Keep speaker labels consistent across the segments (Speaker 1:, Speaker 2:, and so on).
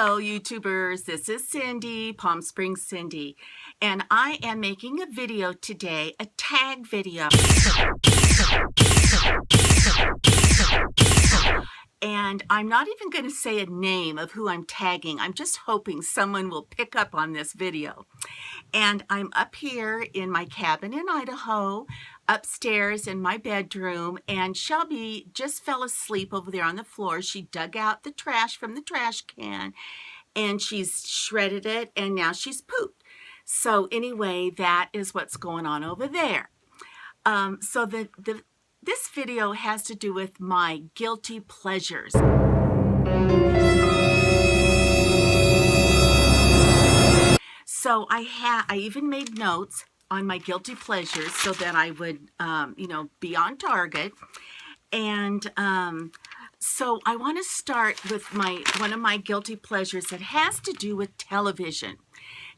Speaker 1: Hello, YouTubers. This is Cindy, Palm Springs Cindy, and I am making a video today, a tag video. And I'm not even going to say a name of who I'm tagging. I'm just hoping someone will pick up on this video. And I'm up here in my cabin in Idaho, upstairs in my bedroom, and Shelby just fell asleep over there on the floor. She dug out the trash from the trash can, and she's shredded it, and now she's pooped. So anyway, that is what's going on over there. This video has to do with my guilty pleasures. So I even made notes on my guilty pleasures so that I would, be on target. And so I want to start with one of my guilty pleasures that has to do with television.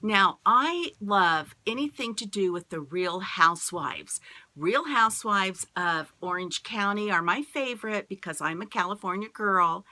Speaker 1: Now, I love anything to do with the Real Housewives. Real Housewives of Orange County are my favorite because I'm a California girl.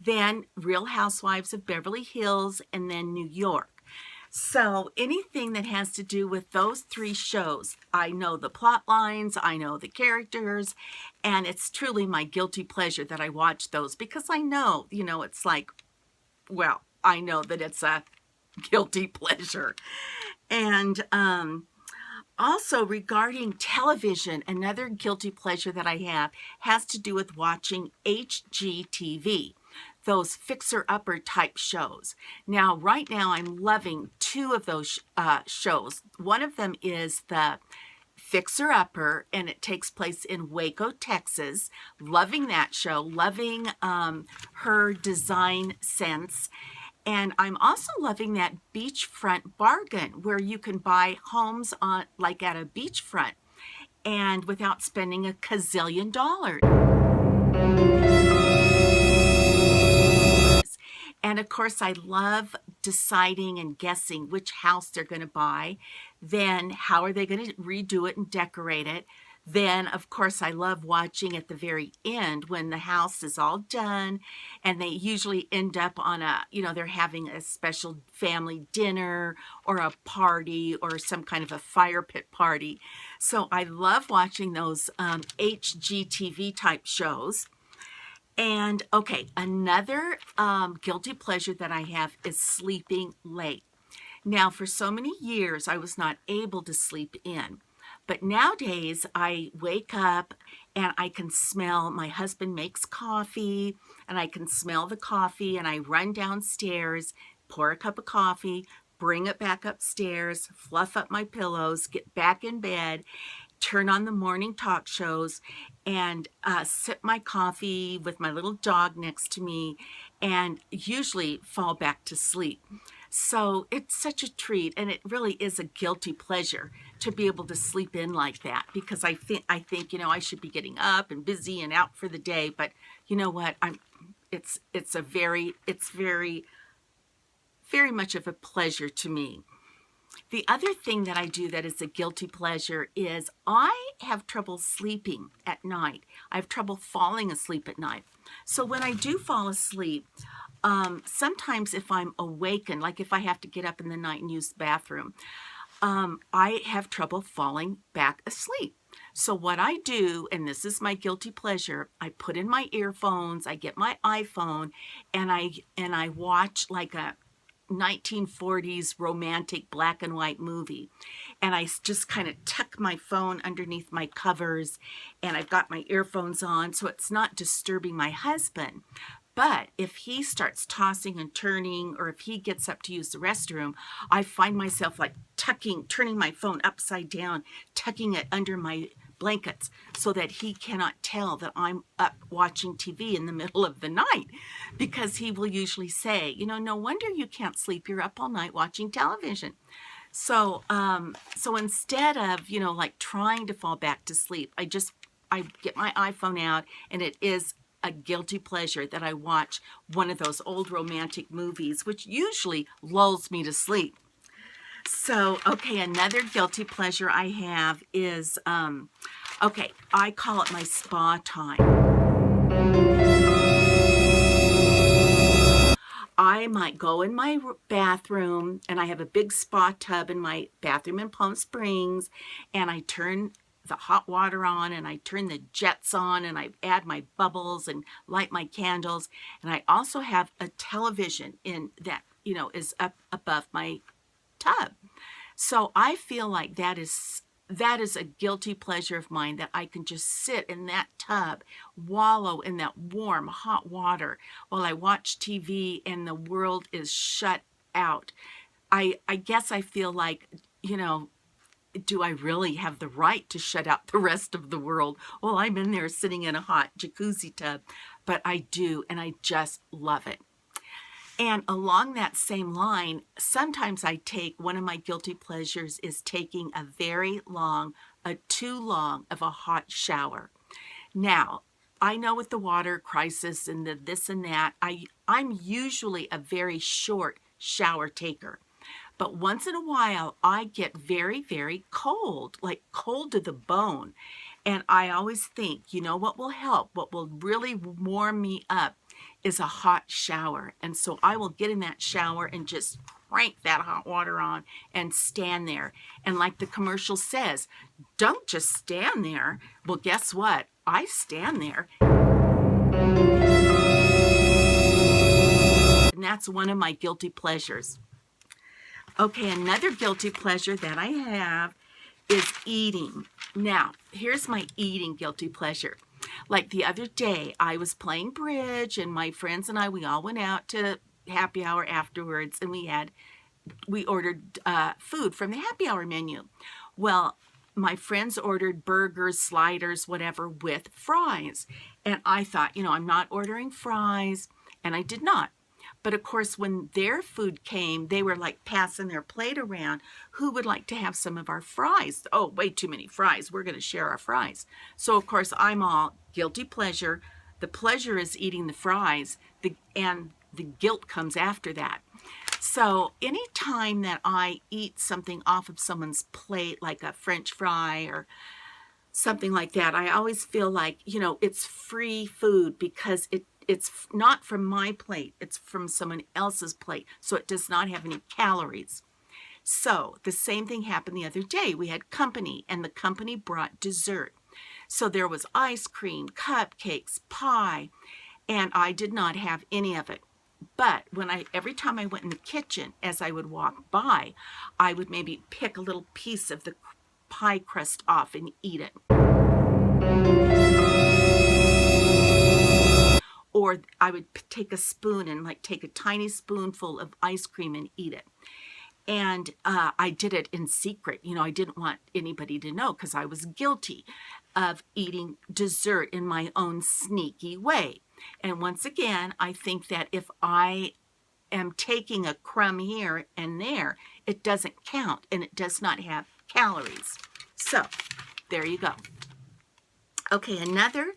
Speaker 1: Then Real Housewives of Beverly Hills, and then New York. So anything that has to do with those three shows, I know the plot lines, I know the characters, and it's truly my guilty pleasure that I watch those because I know, it's like, well, I know that it's a guilty pleasure. And also regarding television, another guilty pleasure that I have has to do with watching HGTV. Those fixer-upper type shows. Now, right now, I'm loving two of those shows. One of them is the Fixer-Upper, and it takes place in Waco, Texas. Loving that show. Loving her design sense. And I'm also loving that beachfront bargain where you can buy homes on like at a beachfront and without spending a gazillion dollars. And of course, I love deciding and guessing which house they're going to buy. Then how are they going to redo it and decorate it? Then, of course, I love watching at the very end when the house is all done and they usually end up on they're having a special family dinner or a party or some kind of a fire pit party. So I love watching those HGTV type shows. And okay, another guilty pleasure that I have is sleeping late. Now, for so many years, I was not able to sleep in. But nowadays, I wake up and I can smell, my husband makes coffee, and I can smell the coffee, and I run downstairs, pour a cup of coffee, bring it back upstairs, fluff up my pillows, get back in bed, turn on the morning talk shows, and sip my coffee with my little dog next to me, and usually fall back to sleep. So it's such a treat, and it really is a guilty pleasure to be able to sleep in like that, because I think I should be getting up and busy and out for the day, but you know what? It's very much of a pleasure to me. The other thing that I do that is a guilty pleasure is I have trouble sleeping at night. I have trouble falling asleep at night. So when I do fall asleep, sometimes if I'm awakened, like if I have to get up in the night and use the bathroom, I have trouble falling back asleep. So what I do, and this is my guilty pleasure, I put in my earphones, I get my iPhone, and I watch like a 1940s romantic black and white movie, and I just kind of tuck my phone underneath my covers, and I've got my earphones on so it's not disturbing my husband. But if he starts tossing and turning, or if he gets up to use the restroom, I find myself like turning my phone upside down, tucking it under my blankets so that he cannot tell that I'm up watching TV in the middle of the night, because he will usually say, no wonder you can't sleep. You're up all night watching television. So instead of, like trying to fall back to sleep, I get my iPhone out, and it is a guilty pleasure that I watch one of those old romantic movies, which usually lulls me to sleep. So, okay, another guilty pleasure I have is, I call it my spa time. I I might go in my bathroom, and I have a big spa tub in my bathroom in Palm Springs, and I turn the hot water on, and I turn the jets on, and I add my bubbles and light my candles. And I also have a television in that, is up above my tub. So I feel like that is a guilty pleasure of mine, that I can just sit in that tub, wallow in that warm, hot water while I watch TV and the world is shut out. I guess I feel like, do I really have the right to shut out the rest of the world? Well, I'm in there sitting in a hot jacuzzi tub, but I do, and I just love it. And along that same line, sometimes I take, one of my guilty pleasures is taking a too long of a hot shower. Now, I know with the water crisis and the this and that, I'm usually a very short shower taker. But once in a while, I get very, very cold, like cold to the bone. And I always think, what will help, what will really warm me up is a hot shower. And so I will get in that shower and just crank that hot water on and stand there. And like the commercial says, don't just stand there. Well, guess what? I stand there. And that's one of my guilty pleasures. Okay, another guilty pleasure that I have is eating. Now, here's my eating guilty pleasure. Like the other day, I was playing bridge, and my friends and I, we all went out to happy hour afterwards, and we ordered food from the happy hour menu. Well, my friends ordered burgers, sliders, whatever, with fries. And I thought, I'm not ordering fries, and I did not. But of course, when their food came, they were like passing their plate around. Who would like to have some of our fries? Oh, way too many fries. We're going to share our fries. So of course, I'm all guilty pleasure. The pleasure is eating the fries, and the guilt comes after that. So anytime that I eat something off of someone's plate, like a French fry or something like that, I always feel like, it's free food, because it's not from my plate, it's from someone else's plate, so it does not have any calories. So the same thing happened the other day. We had company, and the company brought dessert. So there was ice cream, cupcakes, pie, and I did not have any of it. But every time I went in the kitchen, as I would walk by, I would maybe pick a little piece of the pie crust off and eat it. Or I would take a spoon and take a tiny spoonful of ice cream and eat it. And I did it in secret. I didn't want anybody to know, because I was guilty of eating dessert in my own sneaky way. And once again, I think that if I am taking a crumb here and there, it doesn't count, and it does not have calories. So there you go. Okay, another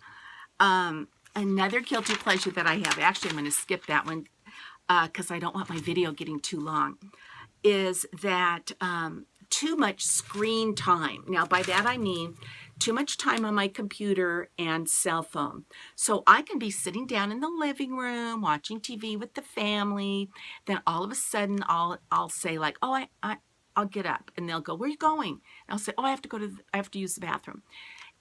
Speaker 1: guilty pleasure that I have, actually I'm going to skip that one because I don't want my video getting too long, is that too much screen time. Now by that I mean too much time on my computer and cell phone. So I can be sitting down in the living room watching TV with the family, then all of a sudden I'll say like, oh, I'll get up, and they'll go, where are you going? And I'll say, oh, I have to use the bathroom.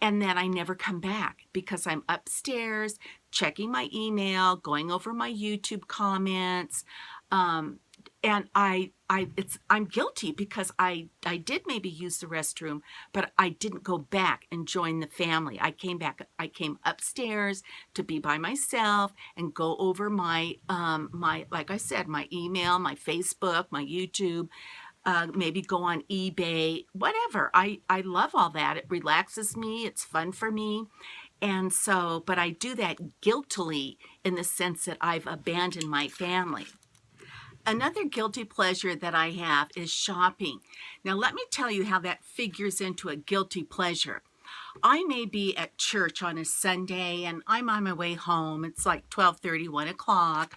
Speaker 1: And then I never come back, because I'm upstairs checking my email, going over my YouTube comments, and I'm guilty, because I did maybe use the restroom, but I didn't go back and join the family. I came upstairs to be by myself and go over my like I said, my email, my Facebook, my YouTube. Maybe go on eBay, whatever. I love all that. It relaxes me. It's fun for me. And so, but I do that guiltily, in the sense that I've abandoned my family. Another guilty pleasure that I have is shopping. Now, let me tell you how that figures into a guilty pleasure. I may be at church on a Sunday, and I'm on my way home. It's like 12:30, 1 o'clock.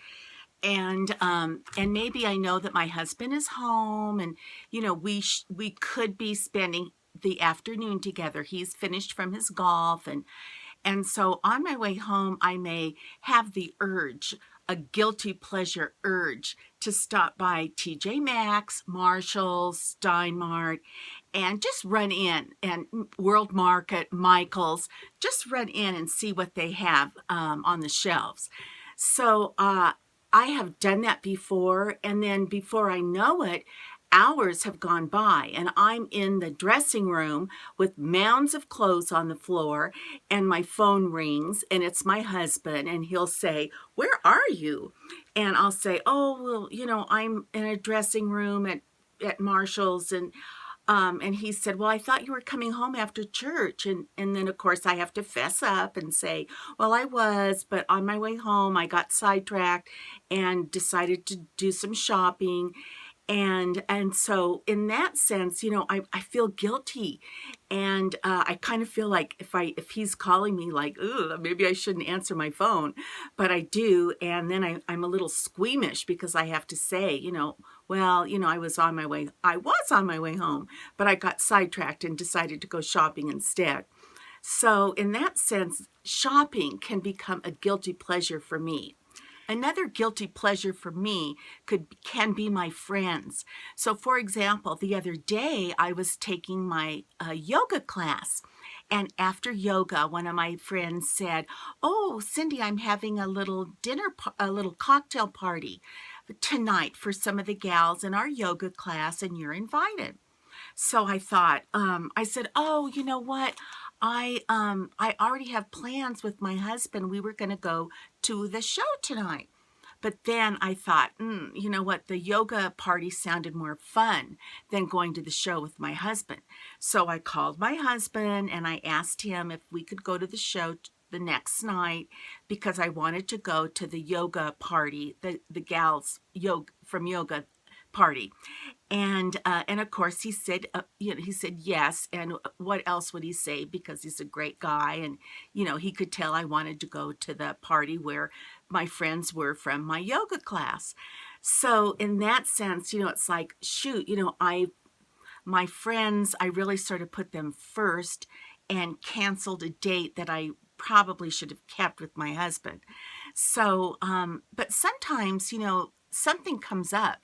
Speaker 1: And maybe I know that my husband is home, and we could be spending the afternoon together. He's finished from his golf, and so on my way home I may have the urge a guilty pleasure urge to stop by TJ Maxx, Marshall's, Stein Mart, and just run in, and World Market, Michael's, just run in and see what they have on the shelves. So I have done that before, and then before I know it, hours have gone by, and I'm in the dressing room with mounds of clothes on the floor, and my phone rings, and it's my husband, and he'll say, "Where are you?" And I'll say, "Oh, well, I'm in a dressing room at Marshall's," and he said, "Well, I thought you were coming home after church." And then, of course, I have to fess up and say, "Well, I was, but on my way home, I got sidetracked and decided to do some shopping." And so in that sense, I feel guilty, and I kind of feel like if he's calling me, like, "Ooh, maybe I shouldn't answer my phone," but I do, and then I'm a little squeamish because I have to say, well, I was on my way home, but I got sidetracked and decided to go shopping instead. So in that sense, shopping can become a guilty pleasure for me. Another guilty pleasure for me can be my friends. So, for example, the other day I was taking my yoga class, and after yoga, one of my friends said, "Oh, Cindy, I'm having a little a little cocktail party tonight for some of the gals in our yoga class, and you're invited." So I thought, I said, "Oh, you know what? I already have plans with my husband. We were going to go to the show tonight." But then I thought, you know what? The yoga party sounded more fun than going to the show with my husband. So I called my husband and I asked him if we could go to the show the next night, because I wanted to go to the yoga party, the gals from yoga party. And of course he said, he said yes. And what else would he say? Because he's a great guy, and he could tell I wanted to go to the party where my friends were from my yoga class. So in that sense, it's like, shoot, my friends, I really sort of put them first and canceled a date that I probably should have kept with my husband. So, but sometimes, something comes up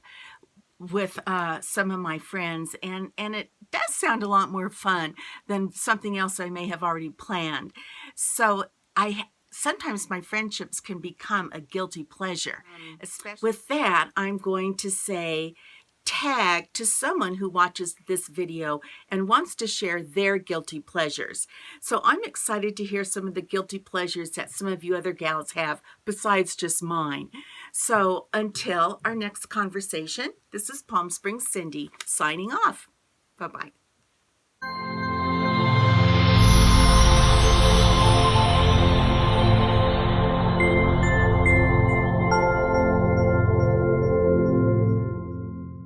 Speaker 1: with some of my friends, and it does sound a lot more fun than something else I may have already planned. So sometimes my friendships can become a guilty pleasure. Especially with that, I'm going to say, tag to someone who watches this video and wants to share their guilty pleasures. So I'm excited to hear some of the guilty pleasures that some of you other gals have besides just mine. So until our next conversation, this is Palm Springs Cindy signing off. Bye-bye.